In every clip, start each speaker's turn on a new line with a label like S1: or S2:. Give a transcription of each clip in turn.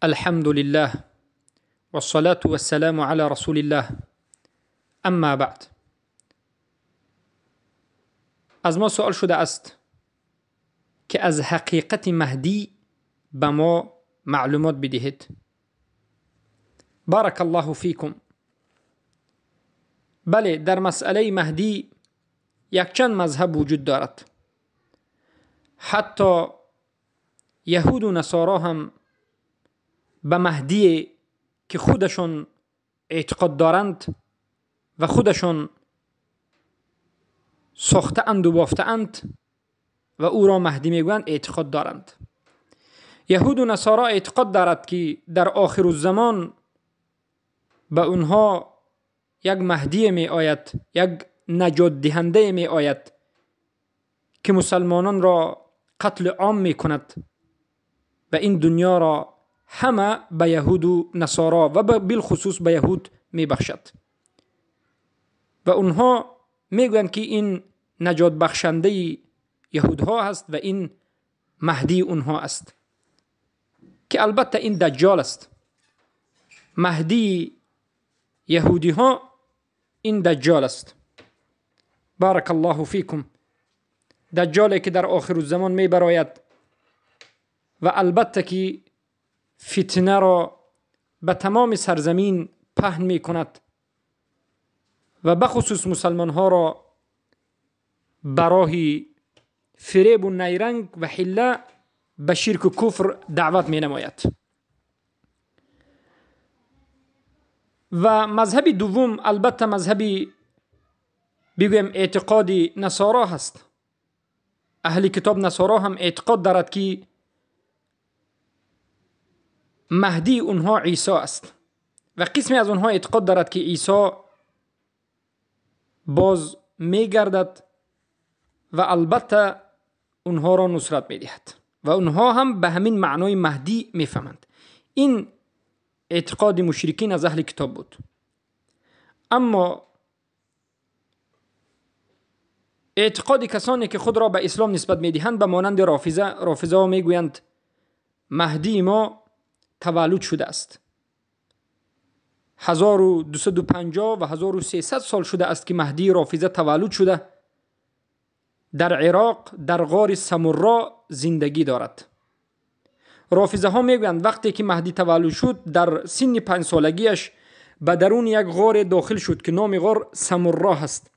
S1: الحمد لله والصلاة والسلام على رسول الله. اما بعد، از ما سوال شده است که از حقیقت مهدی به ما معلومات بدهید. بارک الله فیکم. بله، در مسئله مهدی یک چند مذهب وجود دارد. حتی یهود و نصارا هم به مهدی که خودشون اعتقاد دارند و خودشون ساخته اند و بافته اند و او را مهدی میگویند اعتقاد دارند. یهود و نصارا اعتقاد دارد که در آخر الزمان به اونها یک مهدی می آید، یک نجات دهنده می آید که مسلمانان را قتل عام می کند و این دنیا را همه به یهود و نصارا و بالخصوص به یهود می بخشد و اونها می گویند که این نجات بخشنده یهودها است و این مهدی اونها است، که البته این دجال است. مهدی یهودی ها این دجال است. بارک الله فیکم. دجالی که در آخر الزمان می براید و البته که فتنه را به تمام سرزمین پهن می کند و بخصوص مسلمان ها را برای فریب و نیرنگ و حله به شرک و کفر دعوت می نماید. و مذهب دوم البته مذهبی بگویم اعتقادی نصارا هست. اهل کتاب نصارا هم اعتقاد دارد که مهدی اونها عیسی است و قسمی از اونها اعتقاد دارد که عیسی باز می گردد و البته اونها را نصرت می دهد و اونها هم به همین معنای مهدی می فهمند. این اعتقاد مشرکین از اهل کتاب بود. اما اعتقاد کسانی که خود را به اسلام نسبت می دهند به مانند رافضه ها می گویند مهدی ما تولد شده است. 1250 و 1300 سال شده است که مهدی رافضه تولد شده، در عراق در غار سمرا زندگی دارد. رافضه ها میگویند وقتی که مهدی تولد شد در سن 5 سالگیش به درون یک غار داخل شد که نام غار سمرا هست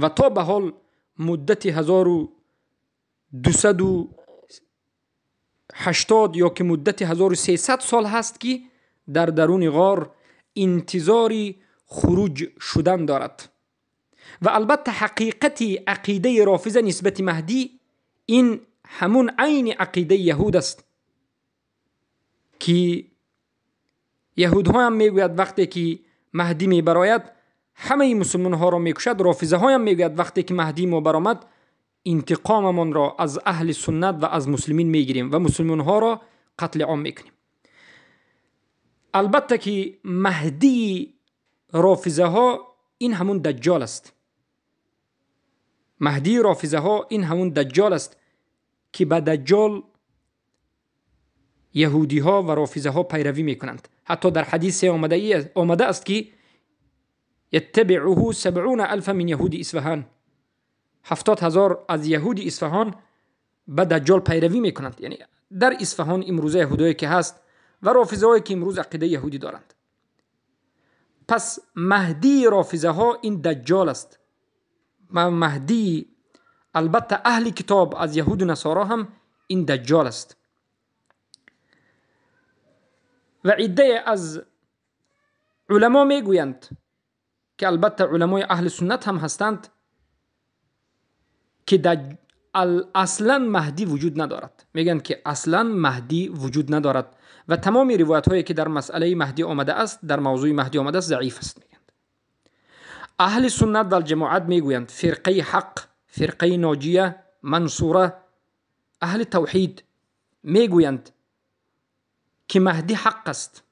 S1: و تا به حال مدت 1280 یا که مدت 1300 سال هست که در درون غار انتظاری خروج شدن دارد. و البته حقیقت عقیده رافضه نسبت مهدی این همون عین عقیده یهود است که یهود ها هم میگوید وقتی که مهدی می براید همه مسلمان ها را میکشد. رافضه ها هم میگوید وقتی که مهدی ما برآمد انتقاممان را از اهل سنت و از مسلمین میگیریم و مسلمان ها را قتل عام میکنیم. البته که مهدی رافضه ها این همون دجال است. مهدی رافضه ها این همون دجال است که به دجال یهودی ها و رافضه ها پیروی میکنند. حتی در حدیث آمده است که یتبعه 70,000 من یهود اصفهان، 70,000 از یهود اصفهان به دجال پیروی میکنند. یعنی در اصفهان امروزه یهودایی که هست و رافضه هایی که امروز عقیده یهودی دارند. پس مهدی رافضه ها این دجال است. مهدی البته اهل کتاب از یهود و نصارا هم این دجال است. و عده از علما میگویند که البته علمای اهل سنت هم هستند که اصلا مهدی وجود ندارد. میگن که اصلا مهدی وجود ندارد و تمام روایت هایی که در مسئله مهدی آمده است، در موضوع مهدی آمده است، ضعیف است. میگند اهل سنت و الجماعت میگویند فرقه حق، فرقه ناجیه، منصوره، اهل توحید میگویند که مهدی حق است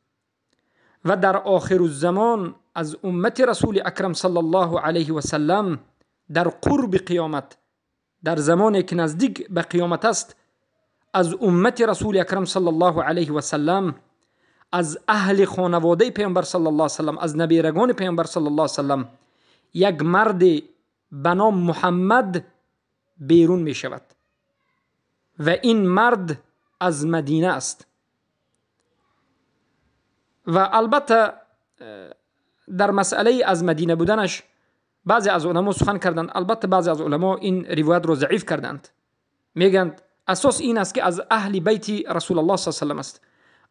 S1: و در آخر الزمان از امت رسول اکرم صلی الله علیه و سلم در قرب قیامت، در زمانی که نزدیک به قیامت است، از امت رسول اکرم صلی الله علیه و سلم از اهل خانواده پیامبر صلی الله علیه و سلم، از نبیرگان پیامبر صلی الله علیه و سلم یک مرد به نام محمد بیرون می شود و این مرد از مدینه است. و البته در مسئله از مدینه بودنش بعضی از علما سخن کردند. البته بعضی از علما این روایت رو ضعیف کردند. میگند اساس این است که از اهل بیت رسول الله صلی الله علیه و سلم است،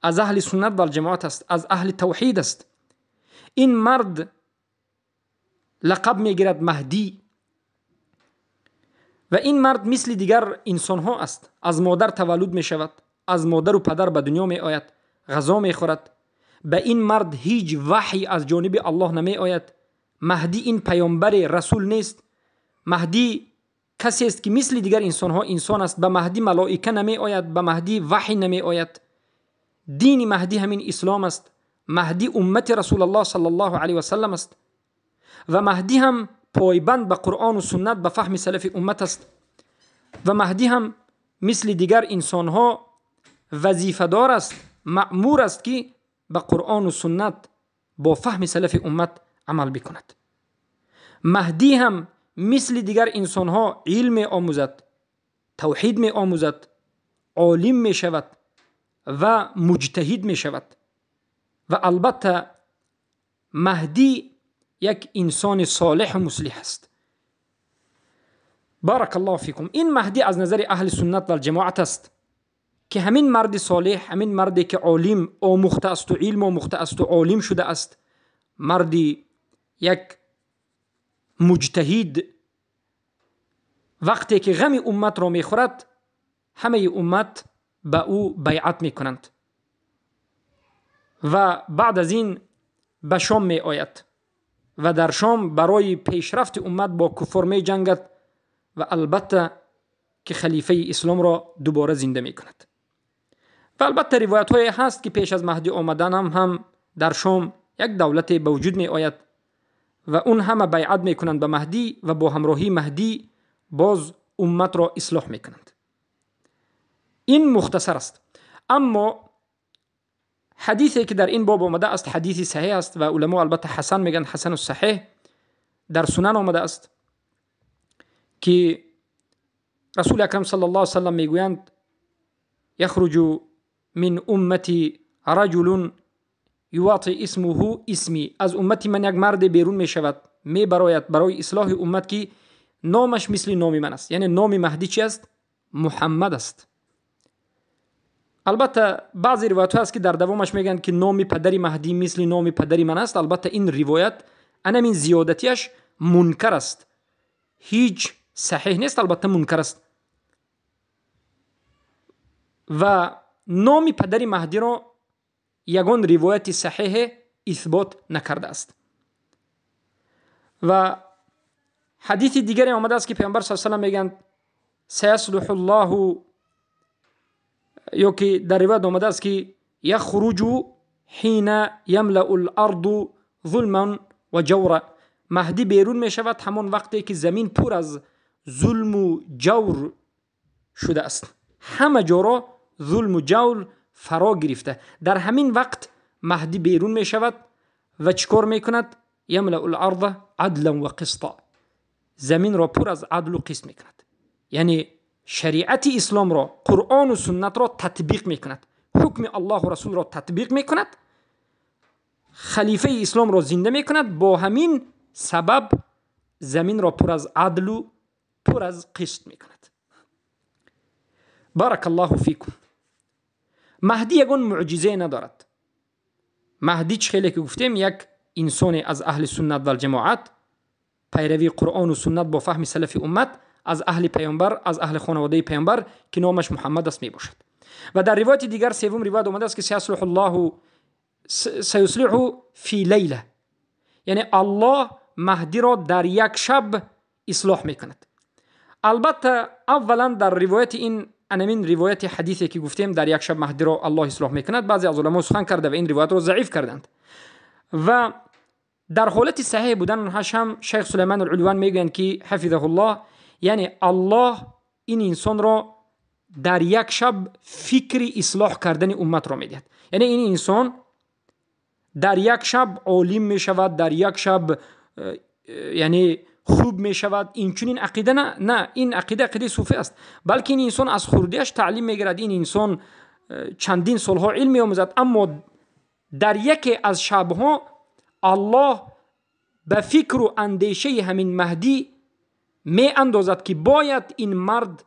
S1: از اهل سنت و الجماعت است، از اهل توحید است. این مرد لقب میگیرد مهدی و این مرد مثل دیگر انسان ها است. از مادر تولد می شود، از مادر و پدر به دنیا می آید، غذا می خورد. به این مرد هیچ وحی از جانب الله نمی آید. مهدی این پیامبر رسول نیست. مهدی کسی است که مثل دیگر انسان ها انسان است. به مهدی ملائکه نمی آید، به مهدی وحی نمی آید. دین مهدی همین اسلام است. مهدی امت رسول الله صلی الله علیه و سلم است و مهدی هم پایبند به قرآن و سنت به فهم سلف امت است و مهدی هم مثل دیگر انسان ها وظیفه دار است، مأمور است که به قرآن و سنت با فهم سلف امت عمل بکند. مهدی هم مثل دیگر انسان ها علم می آموزد، توحید می آموزد، عالم می شود و مجتهد می شود. و البته مهدی یک انسان صالح و مصلح است. بارک الله فیکم. این مهدی از نظر اهل سنت و الجماعت است که همین مرد صالح، همین مردی که عالم آموخته است و علم آموخته است و عالم شده است، مردی یک مجتهد، وقتی که غم امت را میخورد همه امت به او بیعت میکنند و بعد از این به شام می آید و در شام برای پیشرفت امت با کفار می جنگد و البته که خلیفه اسلام را دوباره زنده می کند. و البته روایت های هست که پیش از مهدی آمدن هم در شام یک دولت به وجود می آید و اون همه بیعت می کنند به مهدی و با همراهی مهدی باز امت را اصلاح می کنند. این مختصر است. اما حدیثی که در این باب آمده است حدیثی صحیح است و علما البته حسن میگن، حسن الصحیح. در سنن آمده است که رسول اکرم صلی الله علیه و سلم میگویند یخرج من امتی رجل یواطی اسمه اسمی. از امتی من یک مرد بیرون می شود، می براید برای اصلاح امت که نامش مثل نام من است. یعنی نام مهدی چی است؟ محمد است. البته بعضی روایت هست که در دوامش میگن که نام پدری مهدی مثل نام پدری من است. البته این روایت این زیادتیش منکر است، هیچ صحیح نیست، البته منکر است و نام پدری مهدی را یگان روایت صحیح اثبات نکرده است. و حدیث دیگری آمده است که پیامبر صلی الله علیه و سلم میگن سیصلح الله، یا که در روایت آمده است که یخرج حین یملأ الارض ظلما و جورا. مهدی بیرون می شود همان وقتی که زمین پر از ظلم و جور شده است، همه جا را ظلم و جور فرا گرفته. در همین وقت مهدی بیرون می شود و چیکار می کند؟ یملأ الارض عدلا و قسطا. زمین را پر از عدل و قسط می کند، یعنی شریعت اسلام را، قرآن و سنت را تطبیق می کند، حکم الله و رسول را تطبیق می کند، خلیفه اسلام را زنده می کند. با همین سبب زمین را پر از عدل و پر از قسط می کند. بارک الله فیکم. مهدی یگان معجزه ندارد. مهدی خیلی که گفتیم یک انسان از اهل سنت و الجماعت، پیروی قرآن و سنت با فهم سلف امت، از اهل پیامبر، از اهل خانواده پیامبر که نامش محمد است می باشد. و در روایت دیگر سوم روایت آمده است که سیصلح الله سیصلح فی لیله، یعنی الله مهدی را در یک شب اصلاح می کند. البته اولا در روایت این روایت حدیثی که گفتیم در یک شب مهدی را الله اصلاح می کند، بعضی از علما سخن کرده و این روایت را ضعیف کردند و در حالت صحیح بودن هم شیخ سلیمان العلوان میگویند که حفظه الله، یعنی الله این انسان را در یک شب فکر اصلاح کردن امت را میدهد. یعنی این انسان در یک شب عالم می شود، در یک شب یعنی خوب می شود. این چنین عقیده نه، این عقیده صوفی است. بلکه این انسان از خردیش تعلیم می گیرد، این انسان چندین سالها علم می آموزد، اما در یکی از شبها الله به فکر و اندیشه همین مهدی می اندازد که باید این مرد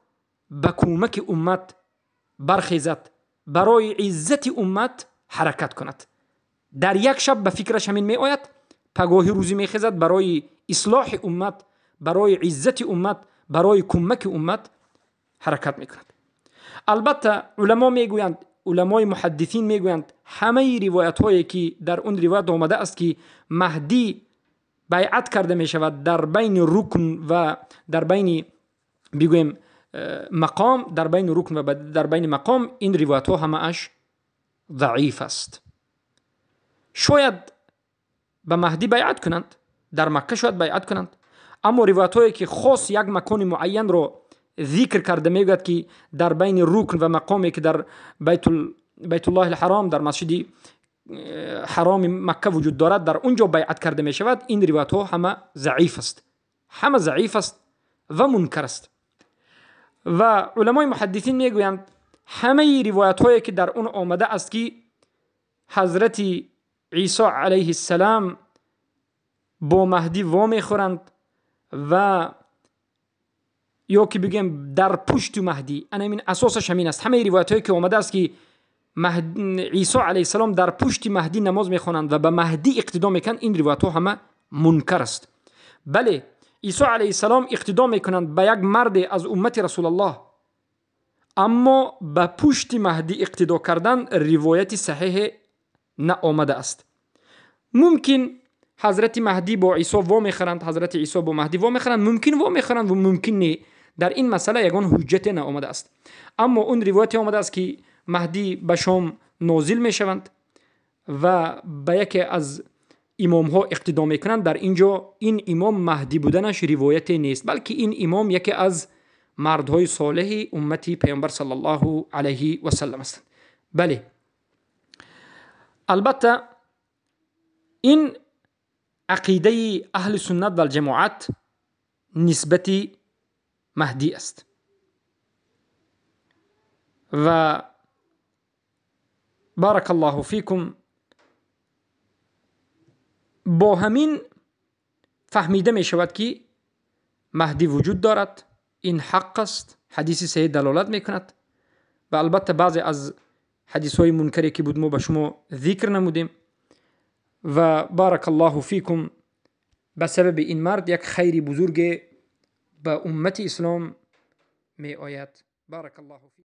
S1: به کمک امت برخیزد، برای عزت امت حرکت کند. در یک شب به فکرش همین می آید، پگاهی روزی می خیزد برای اصلاح امت، برای عزت امت، برای کمک امت حرکت می کند. البته علما می گویند، علمای محدثین می گویند همه روایت هایی که در اون روایت آمده است که مهدی بیعت کرده می شود در بین رکن و در بین بگویم مقام، در بین رکن و در بین مقام، این روایت ها همه اش ضعیف است. شاید به مهدی بیعت کنند، در مکه شاید بیعت کنند، اما روایت هایی که خاص یک مکان معین رو ذکر کرده میگوید که در بین رکن و مقامی که در بیت الله الحرام، در مسجد حرام مکه وجود دارد، در اونجا بیعت کرده می شود، این روایت ها همه ضعیف است، همه ضعیف است و منکر است. و علمای محدثین میگویند همه روایت هایی که در اون آمده است که حضرت عیسی علیه السلام با مهدی وامی خورند و یا که بگیم در پشت مهدی، این اساسش همین است. همه روایت هایی که آمده است که عیسی علیه السلام در پشت مهدی نماز میخوانند و به مهدی اقتدا میکنند، این روایت ها همه منکر است. بله، عیسی علیه السلام اقتدا میکنند به یک مرد از امت رسول الله، اما به پشت مهدی اقتدا کردن روایت صحیح نه آمده است. ممکن حضرت مهدی با عیسی وا میخورند، حضرت عیسی با مهدی وا میخورند، ممکن وا میخورند و ممکن نه. در این مسئله یگان حجت نه آمده است. اما اون روایت آمده است که مهدی به شام نازل میشوند و به یکی از امام ها اقتدا میکنند، در اینجا این امام مهدی بودنش روایت نیست، بلکه این امام یکی از مردهای صالح امتی پیامبر صلی الله علیه و سلم است. بله، البته این عقیده اهل سنت و الجماعت نسبت مهدی است و بارک الله فیکم با همین فهمیده می شود که مهدی وجود دارد، این حق است، حدیث صحیح دلالت می کند. و البته بعضی از حدیث های منکری که بود ما به شما ذکر نمودیم و بارک الله فیکم به سبب این مرد یک خیری بزرگ به امت اسلام می آید. بارک الله فیکم.